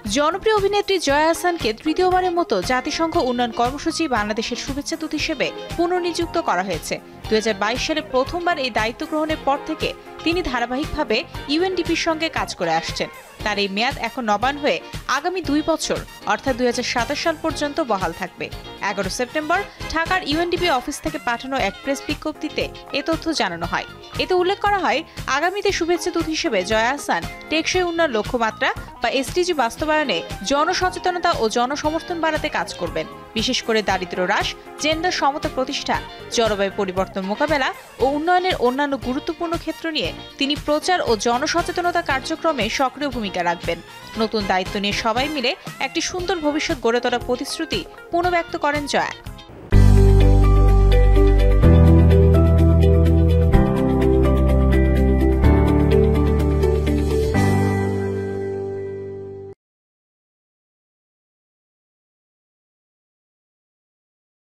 জনপ্রিয় অভিনেত্রী জয়া আহসানকে তৃতীয়বারের মতো জাতিসংঘ উন্নয়ন কর্মসূচি বাংলাদেশের শুভেচ্ছা দূত হিসেবে পুনর্নিযুক্ত করা হয়েছে। 2022 সালে প্রথমবার এই দায়িত্ব গ্রহণের পর থেকে তিনি ধারাবাহিকভাবে ইউএনডিপির সঙ্গে কাজ করে আসছেন। তার এই মেয়াদ এখন নবায়ন হয়ে আগামী 2 বছর অর্থাৎ 2027 সাল পর্যন্ত বহাল থাকবে। 11 সেপ্টেম্বর ঢাকার ইউএনডিপি অফিস থেকে পাঠানো এক প্রেস বিজ্ঞপ্তিতে এ তথ্য জানানো হয়। এতে উল্লেখ করা হয়, আগামীতে শুভেচ্ছা দূত হিসেবে জয়া আহসান টেকসই উন্নয়ন লক্ষ্যমাত্রা বা এসডিজি বাস্তবায়নে জনসচেতনতা ও জনসমর্থন বাড়াতে কাজ করবেন। বিশেষ করে দারিদ্র্য হ্রাস, জেন্ডার সমতা প্রতিষ্ঠা, জলবায়ু পরিবর্তন মোকাবেলা ও উন্নয়নের অন্যান্য গুরুত্বপূর্ণ ক্ষেত্র নিয়ে তিনি প্রচার ও জনসচেতনতা কার্যক্রমে সক্রিয় ভূমিকা রাখবেন। নতুন দায়িত্ব নিয়ে সবাই মিলে একটি সুন্দর ভবিষ্যৎ গড়ে তোলার প্রতিশ্রুতি পুনর্ব্যক্ত করেন জয়া।